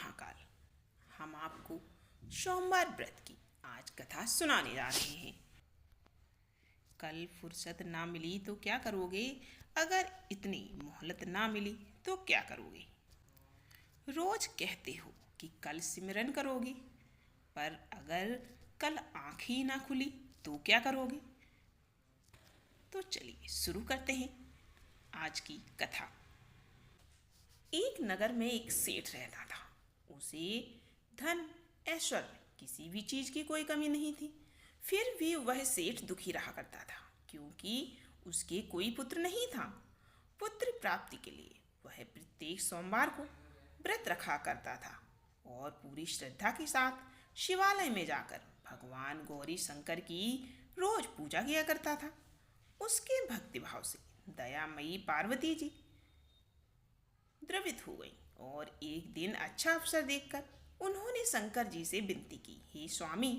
महाकाल। हम आपको सोमवार व्रत की आज कथा सुनाने जा रहे हैं। कल फुर्सत ना मिली तो क्या करोगे? अगर इतनी मोहलत ना मिली तो क्या करोगे? रोज कहते हो कि कल सिमरन करोगे, पर अगर कल आँख ही ना खुली तो क्या करोगे? तो चलिए शुरू करते हैं आज की कथा। एक नगर में एक सेठ रहता था। उसे धन, ऐश्वर्य, किसी भी चीज की कोई कमी नहीं थी। फिर भी वह सेठ दुखी रहा करता था, क्योंकि उसके कोई पुत्र नहीं था। पुत्र प्राप्ति के लिए वह प्रत्येक सोमवार को व्रत रखा करता था और पूरी श्रद्धा के साथ शिवालय में जाकर भगवान गौरी शंकर की रोज पूजा किया करता था। उसके भक्तिभाव से दयामयी पार्वती जी द्रवित हो गई और एक दिन अच्छा अवसर देखकर उन्होंने शंकर जी से विनती की, हे स्वामी,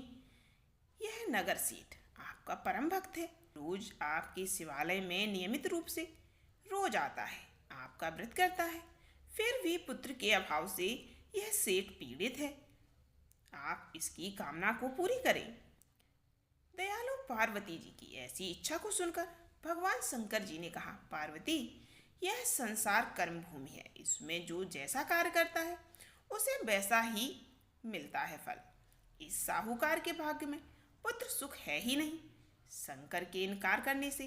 यह नगर सेठ आपका परम भक्त है। रोज आपके शिवालय में नियमित रूप से रोज आता है, आपका व्रत करता है। फिर भी पुत्र के अभाव से यह सेठ पीड़ित है। आप इसकी कामना को पूरी करें। दयालु पार्वती जी की ऐसी इच्छा को सुनकर भगवान शंकर जी ने कहा, पार्वती, यह संसार कर्म भूमि है। इसमें जो जैसा कार्य करता है उसे वैसा ही मिलता है फल। इस साहूकार के भाग्य में पुत्र सुख है ही नहीं। शंकर के इनकार करने से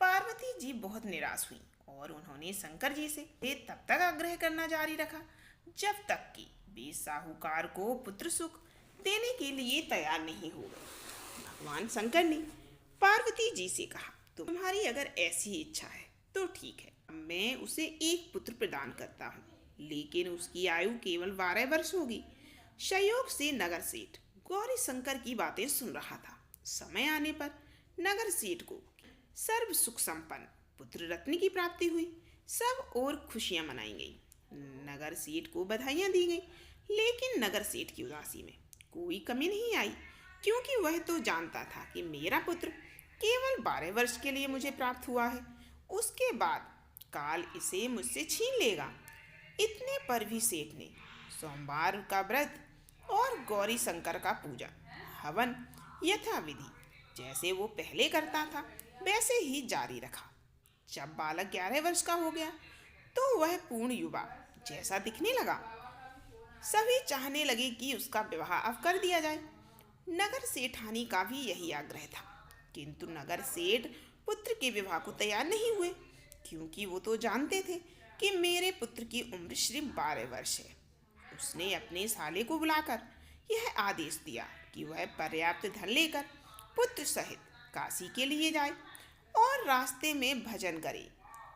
पार्वती जी बहुत निराश हुई और उन्होंने शंकर जी से तब तक आग्रह करना जारी रखा जब तक कि वे साहूकार को पुत्र सुख देने के लिए तैयार नहीं हो गए। भगवान शंकर ने पार्वती जी से कहा, तुम्हारी अगर ऐसी इच्छा है तो ठीक है, मैं उसे एक पुत्र प्रदान करता हूँ, लेकिन उसकी आयु केवल 12 वर्ष होगी। संयोग से नगर सेठ गौरी शंकर की बातें सुन रहा था। समय आने पर नगर सेठ को सर्व सुख संपन्न पुत्र रत्न की प्राप्ति हुई। सब और खुशियां मनाई गई। नगर सेठ को बधाइयां दी गई, लेकिन नगर सेठ की उदासी में कोई कमी नहीं आई, क्योंकि वह तो जानता था कि मेरा पुत्र केवल 12 वर्ष के लिए मुझे प्राप्त हुआ है। उसके बाद काल इसे मुझसे छीन लेगा। इतने पर भी सेठ ने सोमवार का व्रत और गौरी शंकर का पूजा हवन यथाविधि जैसे वो पहले करता था वैसे ही जारी रखा। जब बालक 11 वर्ष का हो गया तो वह पूर्ण युवा जैसा दिखने लगा। सभी चाहने लगे कि उसका विवाह अब कर दिया जाए। नगर सेठानी का भी यही आग्रह था, किंतु नगर सेठ पुत्र के विवाह को तैयार नहीं हुए, क्योंकि वो तो जानते थे कि मेरे पुत्र की उम्र सिर्फ 12 वर्ष है। उसने अपने साले को बुलाकर यह आदेश दिया कि वह पर्याप्त धन लेकर पुत्र सहित काशी के लिए जाए और रास्ते में भजन करे,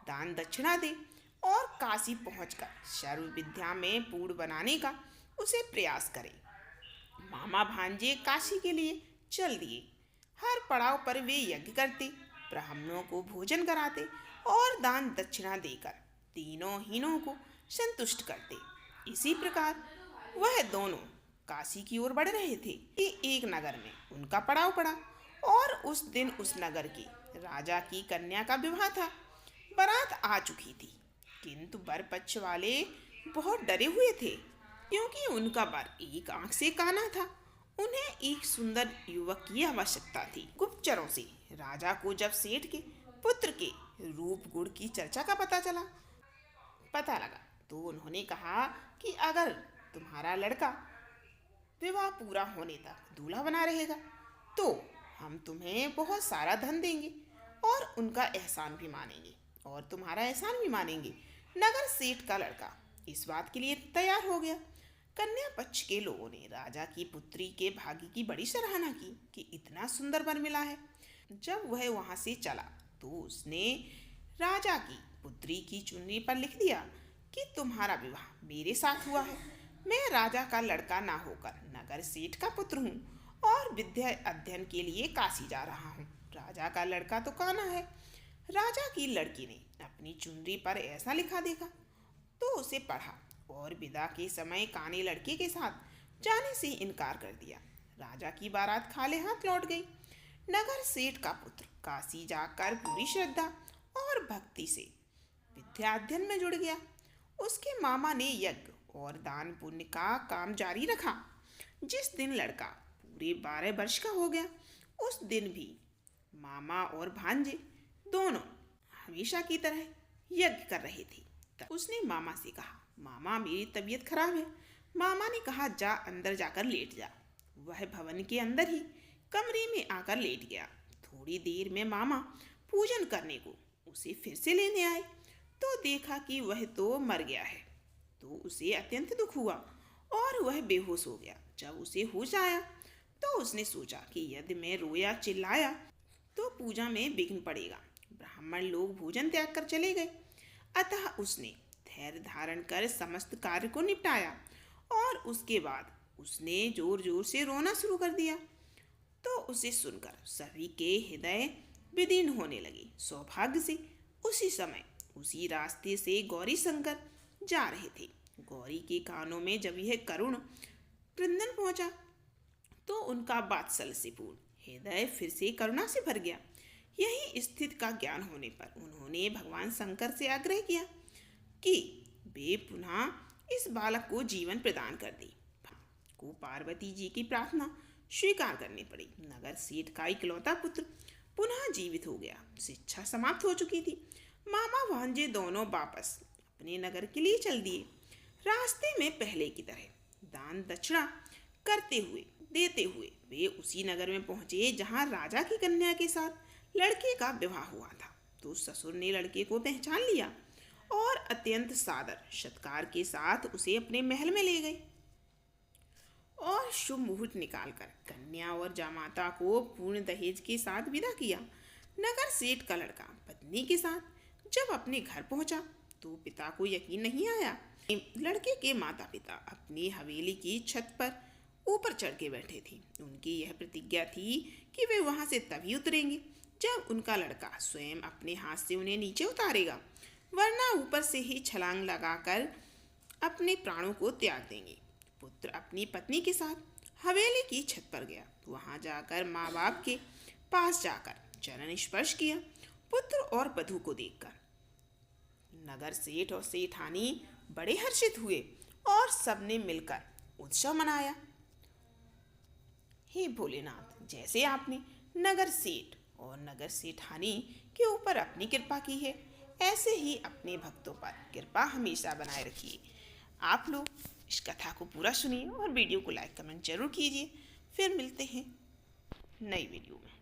दान दक्षिणा दे और काशी पहुंचकर सर्व विद्या में पूर्ण बनाने का उसे प्रयास करे। मामा भांजे काशी के लिए चल दिए। हर पड़ाव पर वे यज्ञ करते, ब्राह्मणों को भोजन कराते और दान दक्षिणा देकर तीनों हीनों को संतुष्ट करते। इसी प्रकार वह दोनों काशी की ओर बढ़ रहे थे कि एक नगर में उनका पड़ाव पड़ा और उस दिन उस नगर के राजा की कन्या का विवाह था। बारात आ चुकी थी, किंतु वर पक्ष वाले बहुत डरे हुए थे, क्योंकि उनका वर एक आंख से काना था। उन्हें एक सुंदर युवक की आवश्यकता थी। गुप्तचरों से राजा को जब सेठ के पुत्र के रूप गुण की चर्चा का पता लगा तो उन्होंने कहा कि अगर तुम्हारा लड़का विवाह पूरा होने तक दूल्हा बना रहेगा तो हम तुम्हें बहुत सारा धन देंगे और उनका एहसान भी मानेंगे और तुम्हारा एहसान भी मानेंगे। नगर सेठ का लड़का इस बात के लिए तैयार हो गया। कन्या पक्ष के लोगों ने राजा की पुत्री के भाग्य की बड़ी सराहना की कि इतना सुंदर वर मिला है। जब वह वहां से चला तो उसने राजा की पुत्री की चुन्नी पर लिख दिया कि तुम्हारा विवाह मेरे साथ हुआ है। मैं राजा का लड़का ना होकर नगर सेठ का पुत्र हूँ और विद्या अध्ययन के लिए काशी जा रहा हूँ। राजा का लड़का तो काना है। राजा की लड़की ने अपनी चुनरी पर ऐसा लिखा देखा तो उसे पढ़ा और विदा के समय काने लड़के के साथ जाने से इनकार कर दिया। राजा की बारात खाली हाथ लौट गई। नगर सेठ का पुत्र काशी जाकर पूरी श्रद्धा और भक्ति से विद्या अध्ययन में जुड़ गया। उसके मामा ने यज्ञ और दान पुण्य का काम जारी रखा। जिस दिन लड़का पूरे 12 वर्ष का हो गया, उस दिन भी मामा और भांजे दोनों हमेशा की तरह यज्ञ कर रहे थे। तब उसने मामा से कहा, मामा मेरी तबीयत खराब है। मामा ने कहा, जा अंदर जाकर लेट जा। वह भवन के अंदर ही कमरे में आकर लेट गया। थोड़ी देर में मामा पूजन करने को उसे फिर से लेने आए तो देखा कि वह तो मर गया है। तो उसे अत्यंत दुख हुआ और वह बेहोश हो गया। जब उसे होश आया तो उसने सोचा कि यदि मैं रोया चिल्लाया तो पूजा में विघ्न पड़ेगा। ब्राह्मण लोग भोजन त्याग कर चले गए, अतः उसने धैर्य धारण कर समस्त कार्य को निपटाया और उसके बाद उसने जोर जोर से रोना शुरू कर दिया। तो उसे सुनकर सभी के हृदय विदीर्ण होने लगे। सौभाग्य से उसी समय उसी रास्ते से गौरी शंकर जा रहे थे। गौरी के कानों में जब यह करुण क्रंदन पहुंचा तो उनका वात्सल्य से पूर्ण हृदय फिर से करुणा से भर गया। यही स्थिति का ज्ञान होने पर उन्होंने भगवान शंकर से आग्रह किया कि वे पुनः इस बालक को जीवन प्रदान कर दें। को पार्वती जी की प्रार्थना स्वीकार करनी पड़ी। नगर सेठ का इकलौता पुत्र पुनः जीवित हो गया। शिक्षा समाप्त हो चुकी थी। मामा भांजे दोनों वापस अपने नगर के लिए चल दिए। रास्ते में पहले की तरह दान दक्षिणा देते हुए वे उसी नगर में पहुंचे जहां राजा की कन्या के साथ लड़के का विवाह हुआ था। तो ससुर ने लड़के को पहचान लिया और अत्यंत सादर सत्कार के साथ उसे अपने महल में ले गए और शुभ मुहूर्त निकालकर कन्या और जामाता को पूर्ण दहेज के साथ विदा किया। नगर सेठ का लड़का पत्नी के साथ जब अपने घर पहुंचा तो पिता को यकीन नहीं आया। लड़के के माता पिता अपनी हवेली की छत पर ऊपर चढ़ के बैठे थे। उनकी यह प्रतिज्ञा थी कि वे वहां से तभी उतरेंगे जब उनका लड़का स्वयं अपने हाथ से उन्हें नीचे उतारेगा, वरना ऊपर से ही छलांग लगाकर अपने प्राणों को त्याग देंगे। पुत्र अपनी पत्नी के साथ हवेली की छत पर गया। वहां जाकर माँ बाप के पास जाकर चरण स्पर्श किया। पुत्र और वधू को देखकर नगर सेठ और सेठानी बड़े हर्षित हुए और सबने मिलकर उत्सव मनाया। हे भोलेनाथ, जैसे आपने नगर सेठ और नगर सेठानी के ऊपर अपनी कृपा की है, ऐसे ही अपने भक्तों पर कृपा हमेशा बनाए रखिए। आप लोग इस कथा को पूरा सुनिए और वीडियो को लाइक कमेंट जरूर कीजिए। फिर मिलते हैं नई वीडियो में।